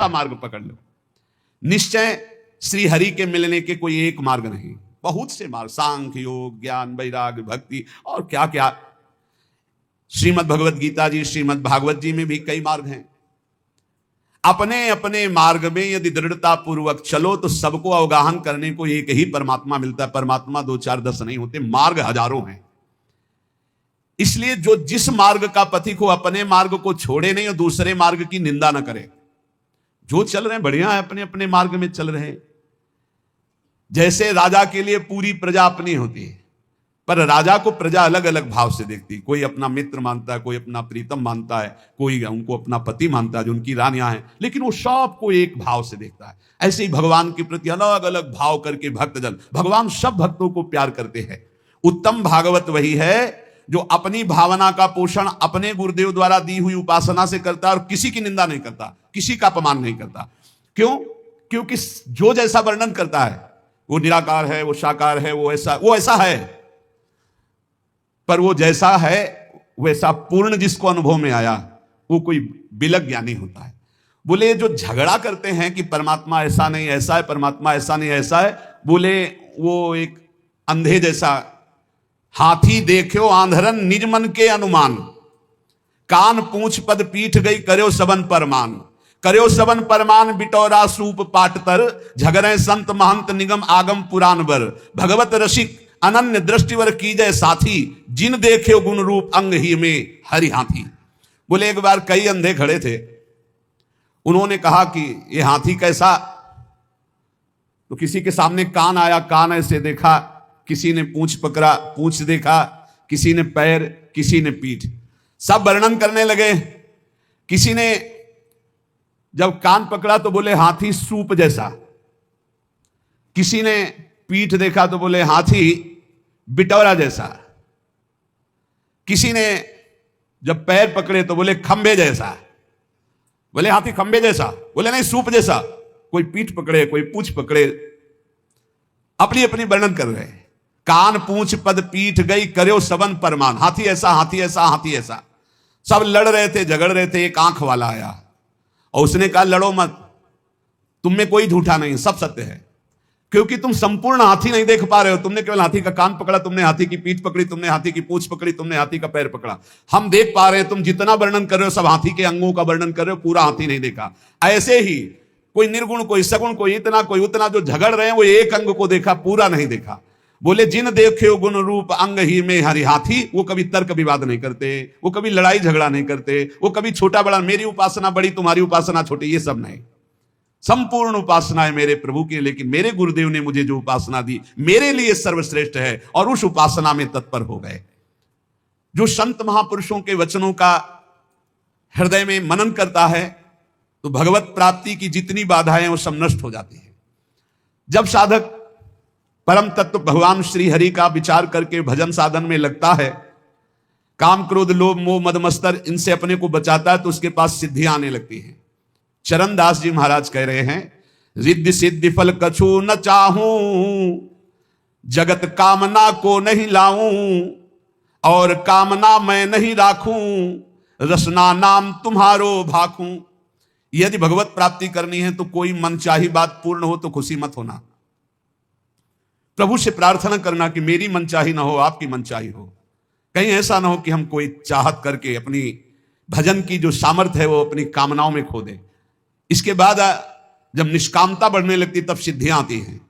मार्ग पकड़ लो। निश्चय श्री हरि के मिलने के कोई एक मार्ग नहीं, बहुत से मार्ग, सांख्य योग, ज्ञान, वैराग्य, भक्ति और क्या क्या। श्रीमद् भगवत गीता जी, श्रीमद् भागवत जी में भी कई मार्ग हैं। अपने अपने मार्ग में यदि दृढ़ता पूर्वक चलो तो सबको अवगाहन करने को एक ही परमात्मा मिलता है। परमात्मा 2 4 10 नहीं होते, मार्ग हजारों हैं। इसलिए जो जिस मार्ग का पथिक हो अपने मार्ग को छोड़े नहीं और दूसरे मार्ग की निंदा न करे। जो चल रहे हैं बढ़िया है, अपने अपने मार्ग में चल रहे हैं। जैसे राजा के लिए पूरी प्रजा अपनी होती है, पर राजा को प्रजा अलग अलग भाव से देखती है। कोई अपना मित्र मानता है, कोई अपना प्रीतम मानता है, कोई उनको अपना पति मानता है जो उनकी रानियां हैं, लेकिन वो सबको एक भाव से देखता है। ऐसे ही भगवान के प्रति अलग अलग भाव करके भक्तजन, भगवान सब भक्तों को प्यार करते हैं। उत्तम भागवत वही है जो अपनी भावना का पोषण अपने गुरुदेव द्वारा दी हुई उपासना से करता है और किसी की निंदा नहीं करता, किसी का अपमान नहीं करता। क्यों? क्योंकि जो जैसा वर्णन करता है, वो निराकार है, वो साकार है, वो ऐसा है, पर वो जैसा है वैसा पूर्ण जिसको अनुभव में आया वो कोई बिलक ज्ञानी होता है। बोले जो झगड़ा करते हैं कि परमात्मा ऐसा नहीं ऐसा है, परमात्मा ऐसा नहीं ऐसा है, बोले वो एक अंधे जैसा। हाथी देखो आंधरन निज मन के अनुमान, कान पूछ पद पीठ गई कर्यो सबन परमान। कर्यो सबन परमान बिटौरा सूप पाटतर, झगरे संत महंत निगम आगम पुराण बर। भगवत रसिक अनन्य दृष्टिवर कीजय साथी, जिन देखे गुण रूप अंग ही में हरि हाथी। बोले एक बार कई अंधे खड़े थे, उन्होंने कहा कि ये हाथी कैसा? तो किसी के सामने कान आया, कान ऐसे देखा, किसी ने पूंछ पकड़ा, पूंछ देखा, किसी ने पैर, किसी ने पीठ, सब वर्णन करने लगे। किसी ने जब कान पकड़ा तो बोले हाथी सूप जैसा, किसी ने पीठ देखा तो बोले हाथी बिटौरा जैसा, किसी ने जब पैर पकड़े तो बोले खंबे जैसा। बोले हाथी खंबे जैसा? बोले नहीं, सूप जैसा। कोई पीठ पकड़े, कोई पूंछ पकड़े, अपनी अपनी वर्णन कर रहे हैं। कान पूंछ पद पीठ गई कर्यो सबन परमान। हाथी ऐसा, हाथी ऐसा, हाथी ऐसा। सब लड़ रहे थे, झगड़ रहे थे। एक आंख वाला आया और उसने कहा लड़ो मत, तुम में कोई झूठा नहीं, सब सत्य है, क्योंकि तुम संपूर्ण हाथी नहीं देख पा रहे हो। तुमने केवल हाथी का कान पकड़ा, तुमने हाथी की पीठ पकड़ी, तुमने हाथी की पूंछ पकड़ी, तुमने हाथी का पैर पकड़ा। हम देख पा रहे हैं, तुम जितना वर्णन कर रहे हो सब हाथी के अंगों का वर्णन कर रहे हो, पूरा हाथी नहीं देखा। ऐसे ही कोई निर्गुण, कोई सगुण, कोई इतना, कोई उतना, जो झगड़ रहे हैं वो एक अंग को देखा, पूरा नहीं देखा। बोले जिन देखे गुण रूप अंग ही में हरि हाथी, वो कभी तर्क विवाद नहीं करते, वो कभी लड़ाई झगड़ा नहीं करते, वो कभी छोटा बड़ा, मेरी उपासना बड़ी, तुम्हारी उपासना छोटी, ये सब नहीं। संपूर्ण उपासना है मेरे प्रभु की, लेकिन मेरे गुरुदेव ने मुझे जो उपासना दी मेरे लिए सर्वश्रेष्ठ है, और उस उपासना में तत्पर हो गए। जो संत महापुरुषों के वचनों का हृदय में मनन करता है तो भगवत प्राप्ति की जितनी बाधाएं वो सब नष्ट हो जाती है। जब साधक परम तत्व भगवान श्री हरि का विचार करके भजन साधन में लगता है, काम क्रोध लोभ मोह मद मत्सर इनसे अपने को बचाता है, तो उसके पास सिद्धियां आने लगती हैं। चरणदास जी महाराज कह रहे हैं, रिद्धि सिद्धि फल कछु न चाहूं, जगत कामना को नहीं लाऊं, और कामना मैं नहीं राखूं, रसना नाम तुम्हारो भाखूं। यदि भगवत प्राप्ति करनी है तो कोई मनचाही बात पूर्ण हो तो खुशी मत होना। प्रभु से प्रार्थना करना कि मेरी मनचाही ना हो, आपकी मनचाही हो। कहीं ऐसा ना हो कि हम कोई चाहत करके अपनी भजन की जो सामर्थ्य है वो अपनी कामनाओं में खो दे। इसके बाद जब निष्कामता बढ़ने लगती तब सिद्धियां आती हैं।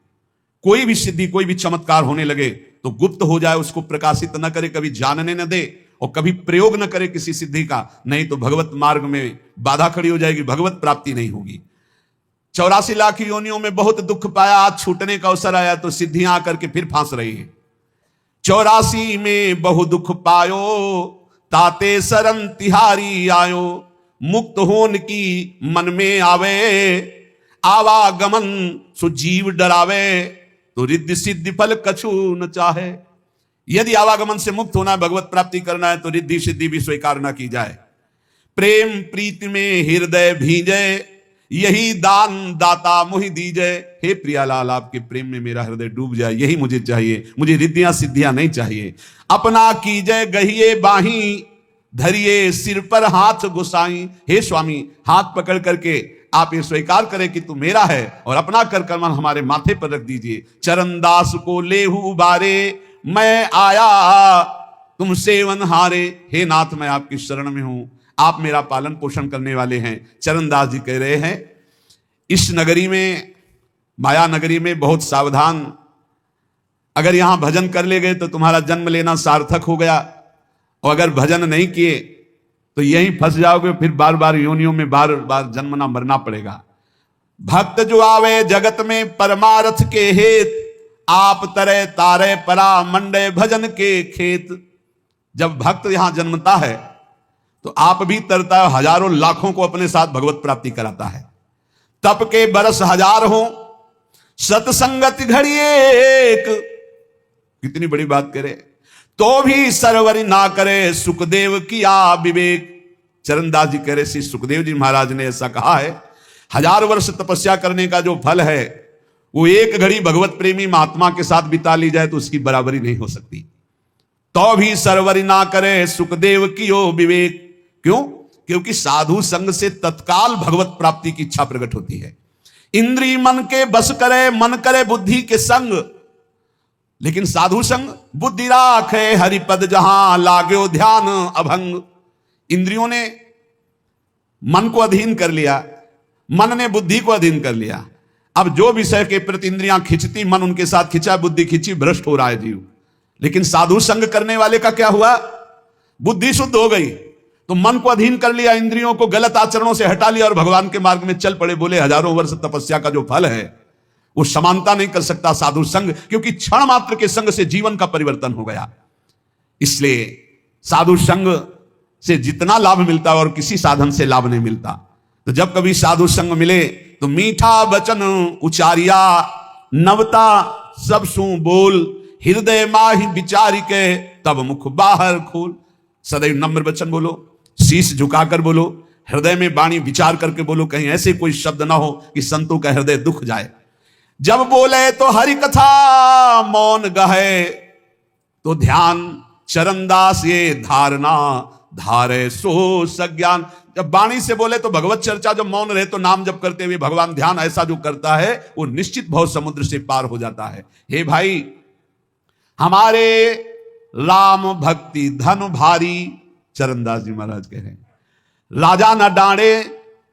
कोई भी सिद्धि, कोई भी चमत्कार होने लगे तो गुप्त हो जाए, उसको प्रकाशित न करे, कभी जानने न दे और कभी प्रयोग न करे किसी सिद्धि का, नहीं तो भगवत मार्ग में बाधा खड़ी हो जाएगी, भगवत प्राप्ति नहीं होगी। 84 लाख योनियों में बहुत दुख पाया, आज छूटने का अवसर आया तो सिद्धियां आकर के फिर फांस रही है। 84 में बहु दुख पायो, ताते शरण तिहारी आयो, मुक्त होन की मन में आवे, आवागमन सुजीव डरावे, तो रिद्धि सिद्धि फल कछु न चाहे। यदि आवागमन से मुक्त होना है, भगवत प्राप्ति करना है, तो रिद्धि सिद्धि भी स्वीकार न की जाए। प्रेम प्रीति में हृदय भींजे, यही दान दाता मुहि दीजय। हे प्रियालाल, आपके प्रेम में मेरा हृदय डूब जाए, यही मुझे चाहिए, मुझे रिद्धियां सिद्धियां नहीं चाहिए। अपना कीजय गहिए बाही, धरिए सिर पर हाथ गुसाई। हे स्वामी, हाथ पकड़ करके आप ये स्वीकार करें कि तू मेरा है और अपना कर कमल हमारे माथे पर रख दीजिए। चरणदास को लेहू उबारे, मैं आया तुम सेवन हारे। हे नाथ, मैं आपकी शरण में हूं, आप मेरा पालन पोषण करने वाले हैं। चरणदास जी कह रहे हैं, इस नगरी में, माया नगरी में बहुत सावधान, अगर यहां भजन कर ले गए तो तुम्हारा जन्म लेना सार्थक हो गया, और अगर भजन नहीं किए तो यहीं फंस जाओगे, फिर बार बार योनियों में बार बार जन्मना मरना पड़ेगा। भक्त जो आवे जगत में परमार्थ के हेत, आप तरे तारे परा मंडे भजन के खेत। जब भक्त यहां जन्मता है तो आप भी तरता है, हजारों लाखों को अपने साथ भगवत प्राप्ति कराता है। तप के बरस हजार हो, सतसंगति घड़ी एक। कितनी बड़ी बात करे, तो भी सरवरी ना करे सुखदेव किया विवेक। चरणदास जी कह रहे, श्री सुखदेव जी महाराज ने ऐसा कहा है, 1000 वर्ष तपस्या करने का जो फल है वो एक घड़ी भगवत प्रेमी महात्मा के साथ बिता ली जाए तो उसकी बराबरी नहीं हो सकती। तो भी सरवरी ना करे सुखदेव कियो विवेक। क्यों? क्योंकि साधु संग से तत्काल भगवत प्राप्ति की इच्छा प्रकट होती है। इंद्री मन के बस करे, मन करे बुद्धि के संग। लेकिन साधु संग बुद्धि राखे हरिपद जहां, लागो ध्यान अभंग। इंद्रियों ने मन को अधीन कर लिया, मन ने बुद्धि को अधीन कर लिया। अब जो विषय के प्रति इंद्रियां खिंचती, मन उनके साथ खिंचा, बुद्धि खिंची, भ्रष्ट हो रहा है जीव। लेकिन साधु संग करने वाले का क्या हुआ? बुद्धि शुद्ध हो गई, तो मन को अधीन कर लिया, इंद्रियों को गलत आचरणों से हटा लिया और भगवान के मार्ग में चल पड़े। बोले 1000 वर्ष तपस्या का जो फल है वो समानता नहीं कर सकता साधु संग, क्योंकि क्षण मात्र के संग से जीवन का परिवर्तन हो गया। इसलिए साधु संग से जितना लाभ मिलता है और किसी साधन से लाभ नहीं मिलता। तो जब कभी साधु संग मिले तो मीठा वचन उचारिया, नवता सब सु बोल, हृदय माहि विचारी के तब मुख बाहर खोल। सदैव नम्र वचन बोलो, शीश झुकाकर बोलो, हृदय में वाणी विचार करके बोलो, कहीं ऐसे कोई शब्द ना हो कि संतों का हृदय दुख जाए। जब बोले तो हरि कथा, मौन गहे तो ध्यान। चरणदास ये धारणा, धारे सो सज्ञान। जब वाणी से बोले तो भगवत चर्चा, जब मौन रहे तो नाम जप करते हुए भगवान ध्यान, ऐसा जो करता है वो निश्चित भव समुद्र से पार हो जाता है। हे भाई, हमारे राम भक्ति धन भारी। चरणदास जी महाराज कह रहे हैं, राजा न डांडे,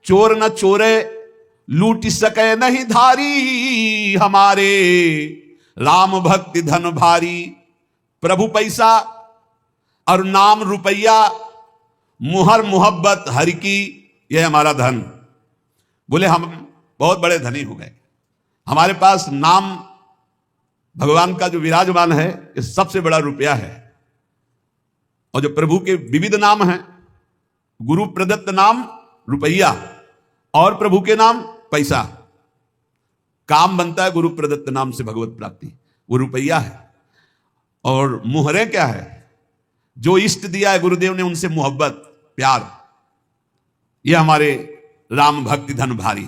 चोर न चोरे, लूट सके नहीं धारी। हमारे राम भक्ति धन भारी। प्रभु पैसा और नाम रुपया, मुहर मोहब्बत हरि की, यह हमारा धन। बोले हम बहुत बड़े धनी हो गए, हमारे पास नाम भगवान का जो विराजमान है ये सबसे बड़ा रुपया है। और जो प्रभु के विविध नाम हैं, गुरु प्रदत्त नाम रुपया और प्रभु के नाम पैसा। काम बनता है गुरु प्रदत्त नाम से भगवत प्राप्ति, वो रुपया है। और मुहरे क्या है? जो इष्ट दिया है गुरुदेव ने, उनसे मोहब्बत प्यार। यह हमारे राम भक्ति धन भारी।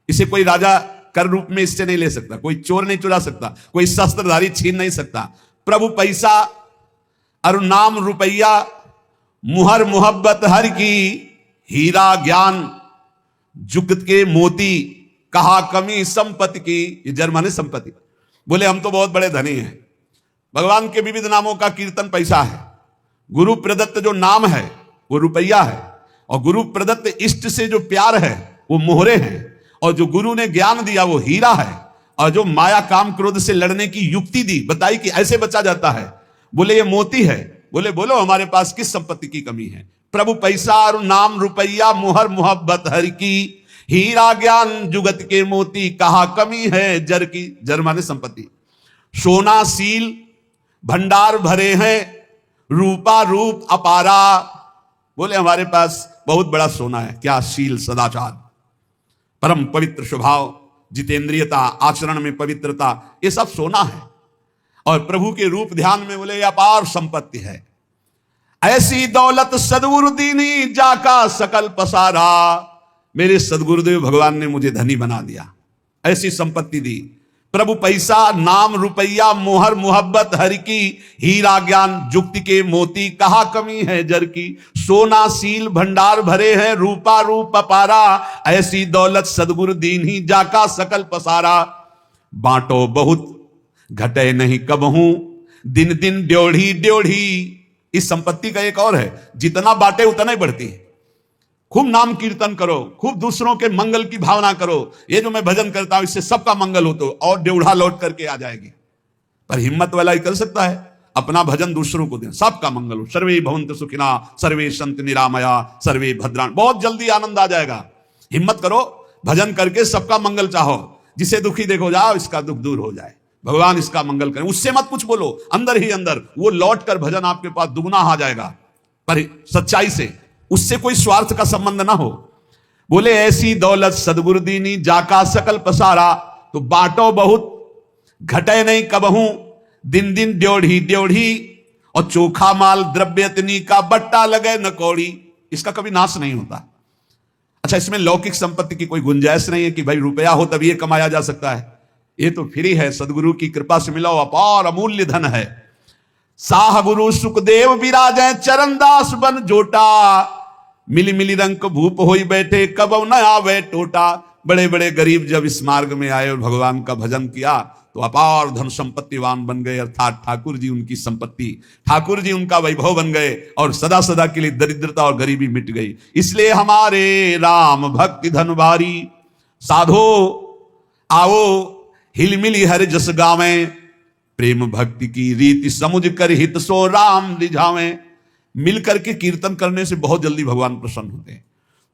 इसे कोई राजा कर रूप में इससे नहीं ले सकता, कोई चोर नहीं चुरा सकता, कोई शस्त्रधारी छीन नहीं सकता। प्रभु पैसा और नाम रुपया, मुहर मोहब्बत हर की, हीरा ज्ञान जुगत के मोती, कहा कमी संपत्ति की। ये जर्मनी संपत्ति। बोले हम तो बहुत बड़े धनी हैं। भगवान के विविध नामों का कीर्तन पैसा है, गुरु प्रदत्त जो नाम है वो रुपया है, और गुरु प्रदत्त इष्ट से जो प्यार है वो मोहरे हैं, और जो गुरु ने ज्ञान दिया वो हीरा है, और जो माया काम क्रोध से लड़ने की युक्ति दी, बताई कि ऐसे बचा जाता है, बोले ये मोती है। बोले बोलो हमारे पास किस संपत्ति की कमी है? प्रभु पैसा और नाम रुपया, मुहर मोहब्बत हर की, हीरा ज्ञान जुगत के मोती, कहा कमी है जर की। जर माने संपत्ति। सोना सील भंडार भरे हैं, रूपा रूप अपारा। बोले हमारे पास बहुत बड़ा सोना है। क्या? शील, सदाचार, परम पवित्र स्वभाव, जितेंद्रियता, आचरण में पवित्रता, ये सब सोना है। और प्रभु के रूप ध्यान में बोले अपार संपत्ति है। ऐसी दौलत सदगुरु दीनी, जाका सकल पसारा। मेरे सदगुरुदेव भगवान ने मुझे धनी बना दिया, ऐसी संपत्ति दी। प्रभु पैसा नाम रुपया मोहर मोहब्बत हर की, हीरा ज्ञान जुक्ति के मोती, कहा कमी है जर की। सोना सील भंडार भरे हैं, रूपा रूप अपारा, ऐसी दौलत सदगुरु दीन ही, जाका सकल पसारा। बांटो बहुत घटे नहीं कबहू, दिन दिन ड्योढ़ी ड्योढ़ी। इस संपत्ति का एक और है, जितना बांटे उतना ही बढ़ती है। खूब नाम कीर्तन करो, खूब दूसरों के मंगल की भावना करो। ये जो मैं भजन करता हूं इससे सबका मंगल हो, तो और ड्योढ़ा लौट करके आ जाएगी। पर हिम्मत वाला ही कर सकता है, अपना भजन दूसरों को दे, सबका मंगल हो। सर्वे भवन्तु सुखिना, सर्वे सन्तु निरामया, सर्वे भद्राणि। बहुत जल्दी आनंद आ जाएगा। हिम्मत करो, भजन करके सबका मंगल चाहो। जिसे दुखी देखो, जाओ इसका दुख दूर हो जाए, भगवान इसका मंगल करें। उससे मत कुछ बोलो, अंदर ही अंदर वो लौट कर भजन आपके पास दुगना आ जाएगा, पर सच्चाई से। उससे कोई स्वार्थ का संबंध ना हो। बोले ऐसी दौलत सदगुरु दीनी, जाका सकल पसारा। तो बांटो बहुत घटे नहीं कबहू, दिन दिन ड्योढ़ी ड्योढ़ी। और चोखा माल द्रव्यतनी का, बट्टा लगे न कौड़ी। इसका कभी नाश नहीं होता। अच्छा, इसमें लौकिक संपत्ति की कोई गुंजाइश नहीं है कि भाई रुपया हो तब ये कमाया जा सकता है। ये तो फ्री है, सदगुरु की कृपा से मिला हुआ अपार अमूल्य धन है। साह गुरु सुखदेव विराजे, चरणदास बन जोटा। मिली मिली रंग भूप होई बैठे, कब न आवे टोटा। बड़े बड़े गरीब जब इस मार्ग में आए और भगवान का भजन किया तो अपार धन संपत्तिवान बन गए। अर्थात ठाकुर जी उनकी संपत्ति, ठाकुर जी उनका वैभव बन गए और सदा सदा के लिए दरिद्रता और गरीबी मिट गई। इसलिए हमारे राम भक्ति धन भारी, साधो आओ हिलमिली हर जस गावे। प्रेम भक्ति की रीति समुझ कर हित सो राम रिझावे। मिलकर के कीर्तन करने से बहुत जल्दी भगवान प्रसन्न होते हैं।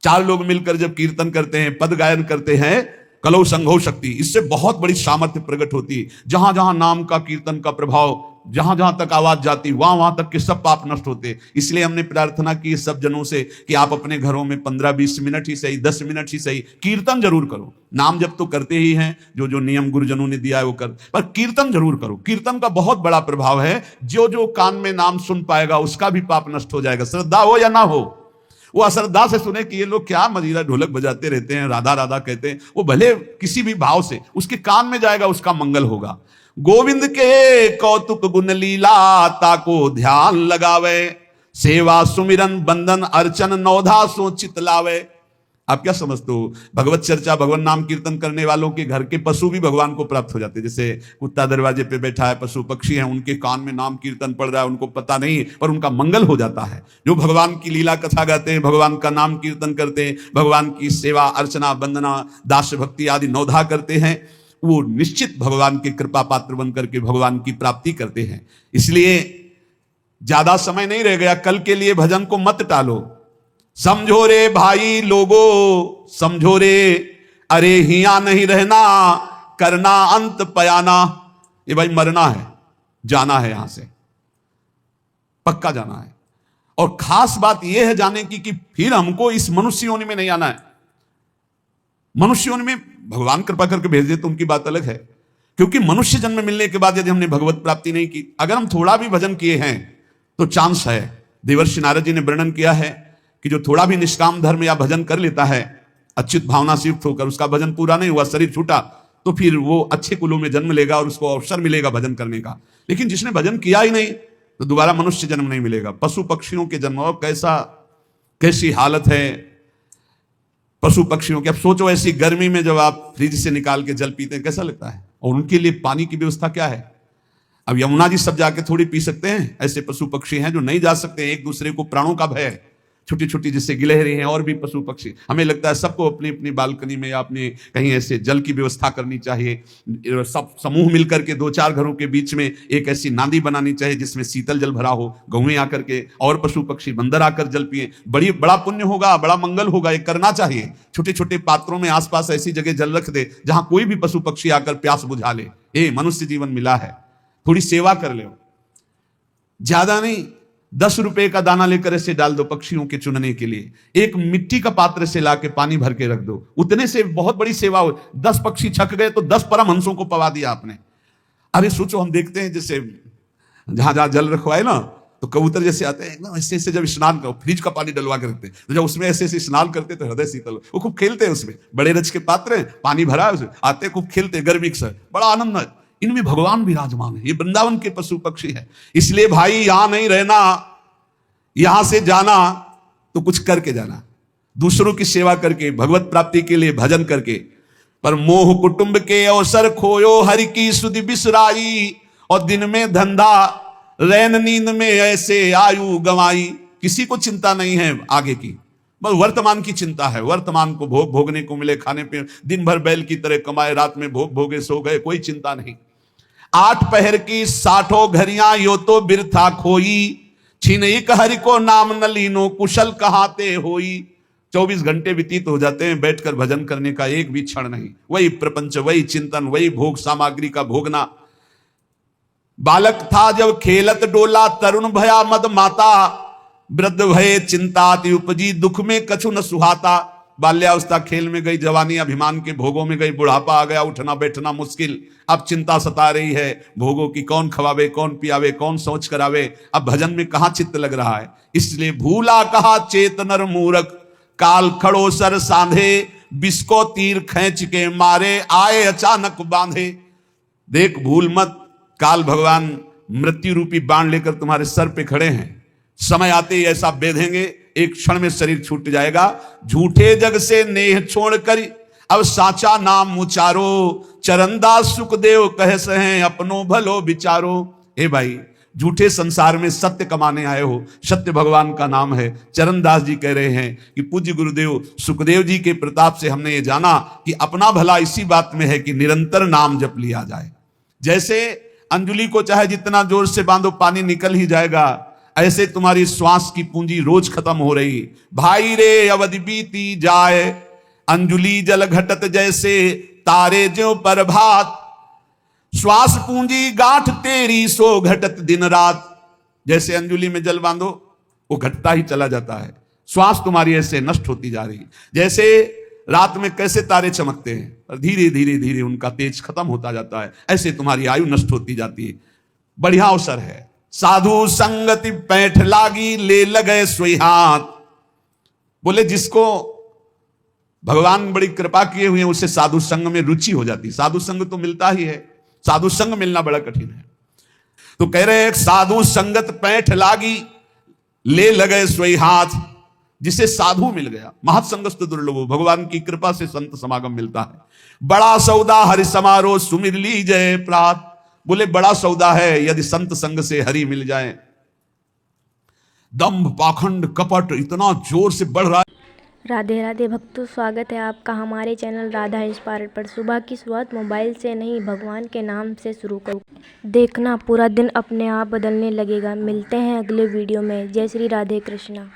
चार लोग मिलकर जब कीर्तन करते हैं, पद गायन करते हैं, कलौ संघो शक्ति, इससे बहुत बड़ी सामर्थ्य प्रकट होती है। जहां जहां नाम का कीर्तन का प्रभाव, जहां जहां तक आवाज जाती, वहां वहां तक के सब पाप नष्ट होते। इसलिए हमने प्रार्थना की सब जनों से कि आप अपने घरों में 15-20 मिनट ही सही, 10 मिनट ही सही, कीर्तन जरूर करो। नाम जब तो करते ही हैं, जो जो नियम गुरुजनों ने दिया है वो कर, पर कीर्तन जरूर करो। कीर्तन का बहुत बड़ा प्रभाव है। जो जो कान में नाम सुन पाएगा उसका भी पाप नष्ट हो जाएगा, श्रद्धा हो या ना हो। वो अश्रद्धा से सुने कि ये लोग क्या मजीरा ढोलक बजाते रहते हैं, राधा राधा कहते हैं, वो भले किसी भी भाव से उसके कान में जाएगा, उसका मंगल होगा। गोविंद के कौतुक गुण लीला, ताको ध्यान लगावे। सेवा सुमिरन बंदन अर्चन, नौधा सो चित लावे। आप क्या समझते हो? भगवत चर्चा, भगवान नाम कीर्तन करने वालों के घर के पशु भी भगवान को प्राप्त हो जाते हैं। जैसे कुत्ता दरवाजे पे बैठा है, पशु पक्षी हैं, उनके कान में नाम कीर्तन पड़ रहा है, उनको पता नहीं, पर उनका मंगल हो जाता है। जो भगवान की लीला कथा गाते हैं, भगवान का नाम कीर्तन करते हैं, भगवान की सेवा अर्चना वंदना दास भक्ति आदि नौधा करते हैं, वो निश्चित भगवान के कृपा पात्र बन करके भगवान की प्राप्ति करते हैं। इसलिए ज्यादा समय नहीं रह गया, कल के लिए भजन को मत टालो। समझो रे भाई लोगो, समझो रे, अरे हिया नहीं रहना, करना अंत पयाना। ये भाई मरना है, जाना है, यहां से पक्का जाना है। और खास बात यह है जाने की कि फिर हमको इस मनुष्य योनि में नहीं आना है। मनुष्य योनि में भगवान कृपा करके भेज दे तो उनकी बात अलग है, क्योंकि मनुष्य जन्म मिलने के बाद यदि हमने भगवत प्राप्ति नहीं की, अगर हम थोड़ा भी भजन किए हैं तो चांस है। देवर्षि नारद जी ने वर्णन किया है कि जो थोड़ा भी निष्काम धर्म या भजन कर लेता है, अच्युत भावना से युक्त होकर, उसका भजन पूरा नहीं हुआ, शरीर छूटा, तो फिर वो अच्छे कुलों में जन्म लेगा और उसको अवसर मिलेगा भजन करने का। लेकिन जिसने भजन किया ही नहीं तो दोबारा मनुष्य जन्म नहीं मिलेगा। पशु पक्षियों के जन्म, और कैसी हालत है पशु पक्षियों की। अब सोचो ऐसी गर्मी में जब आप फ्रिज से निकाल के जल पीते हैं, कैसा लगता है? और उनके लिए पानी की व्यवस्था क्या है? अब यमुना जी सब जाके थोड़ी पी सकते हैं। ऐसे पशु पक्षी हैं जो नहीं जा सकते। एक दूसरे को प्राणों का भय है, छोटी छोटी जैसे गिलहरी हैं और भी पशु पक्षी। हमें लगता है सबको अपनी अपनी बालकनी में या अपने कहीं ऐसे जल की व्यवस्था करनी चाहिए। सब समूह मिलकर के 2-4 घरों के बीच में एक ऐसी नांदी बनानी चाहिए जिसमें शीतल जल भरा हो, गौएं आकर के और पशु पक्षी बंदर आकर जल पिए। बड़ा पुण्य होगा, बड़ा मंगल होगा। ये करना चाहिए। छोटे छोटे पात्रों में आसपास ऐसी जगह जल रख दे जहां कोई भी पशु पक्षी आकर प्यास बुझा ले। ये मनुष्य जीवन मिला है, थोड़ी सेवा कर ले। ज्यादा नहीं, 10 रुपए का दाना लेकर ऐसे डाल दो पक्षियों के चुनने के लिए। एक मिट्टी का पात्र से लाके पानी भर के रख दो, उतने से बहुत बड़ी सेवा हो। 10 पक्षी छक गए तो 10 परमहंसों को पवा दिया आपने। अरे सोचो, हम देखते हैं जैसे जहां जहां जल रखवाए ना, तो तो कबूतर जैसे आते हैं एकदम ऐसे ऐसे, जब स्नान करो फ्रिज का पानी डलवा के रखते हैं, तो जब उसमें ऐसे ऐसे स्नान करते तो हृदय शीतल, वो खूब खेलते हैं उसमें, बड़े रच के पात्र हैं, पानी भरा है उसमें, आते खूब खेलते गर्मी के सर, बड़ा आनंद है। इनमें भगवान विराजमान है, ये वृंदावन के पशु पक्षी है। इसलिए भाई यहां नहीं रहना, यहां से जाना तो कुछ करके जाना, दूसरों की सेवा करके, भगवत प्राप्ति के लिए भजन करके। पर मोह कुटुंब के अवसर खोयो, हरि की सुधि बिसराई, और दिन में धंधा रैन नींद में ऐसे आयु गंवाई। किसी को चिंता नहीं है आगे की, बस वर्तमान की चिंता है, वर्तमान को भोगने को मिले, खाने पीने, दिन भर बैल की तरह कमाए, रात में भोगे सो गए, कोई चिंता नहीं। 8 पहर की 60 घड़ियां यो तो बिरथा खोई, छीन एक हरि को नाम न लीनो, कुशल कहाते होई। 24 घंटे व्यतीत हो जाते हैं बैठकर भजन करने का एक भी क्षण नहीं, वही प्रपंच, वही चिंतन, वही भोग सामग्री का भोगना। बालक था जब खेलत डोला, तरुण भया मद माता, वृद्ध भये चिंताति उपजी, दुख में कछु न सुहाता। बाल्यावस्था खेल में गई, जवानी अभिमान के भोगों में गई, बुढ़ापा आ गया, उठना बैठना मुश्किल, अब चिंता सता रही है भोगों की, कौन खवावे, कौन पियावे, कौन सोच करावे, अब भजन में कहां चित्त लग रहा है। इसलिए भूला कहा चेत नर मूरख, काल खड़ो सर सांधे, बिस्को तीर खींच के मारे, आए अचानक बांधे। देख भूल मत, काल भगवान मृत्यु रूपी बाण लेकर तुम्हारे सर पे खड़े हैं, समय आते ही ऐसा बेधेंगे, एक क्षण में शरीर छूट जाएगा। झूठे जग से नेह छोड़कर अब साचा नाम उचारो, चरणदास सुखदेव कह सहे अपनो भलो विचारो। हे भाई, झूठे संसार में सत्य कमाने आए हो, सत्य भगवान का नाम है। चरणदास जी कह रहे हैं कि पूज्य गुरुदेव सुखदेव जी के प्रताप से हमने ये जाना कि अपना भला इसी बात में है कि निरंतर नाम जप लिया जाए। जैसे अंजुली को चाहे जितना जोर से बांधो पानी निकल ही जाएगा, ऐसे तुम्हारी श्वास की पूंजी रोज खत्म हो रही। भाई रे अवधि बीती जाए, अंजुली जल घटत जैसे, तारे ज्यों प्रभात, श्वास पूंजी गांठ तेरी सो घटत दिन रात। जैसे अंजुली में जल बांधो वो घटता ही चला जाता है, श्वास तुम्हारी ऐसे नष्ट होती जा रही। जैसे रात में कैसे तारे चमकते हैं और धीरे धीरे धीरे उनका तेज खत्म होता जाता है, ऐसे तुम्हारी आयु नष्ट होती जाती है। बढ़िया अवसर है। साधु संगति पैठ लागी, ले लगे सोई हाथ। बोले जिसको भगवान बड़ी कृपा किए हुए हैं उसे साधु संग में रुचि हो जाती। साधु संग तो मिलता ही है, साधु संग मिलना बड़ा कठिन है। तो कह रहे हैं साधु संगत पैठ लागी, ले लगे सोई हाथ। जिसे साधु मिल गया, महत्संगस्त दुर्लभो, भगवान की कृपा से संत समागम मिलता है। बड़ा सौदा हरि समारोह, सुमिर ली जय प्रात। बोले बड़ा सौदा है यदि संत संग से हरि मिल जाए। दंभ पाखंड कपट इतना जोर से बढ़ रहा है। राधे राधे भक्तों, स्वागत है आपका हमारे चैनल राधा इंस्पायर्ड पर। सुबह की शुरुआत मोबाइल से नहीं, भगवान के नाम से शुरू करो। देखना पूरा दिन अपने आप बदलने लगेगा। मिलते हैं अगले वीडियो में। जय श्री राधे कृष्णा।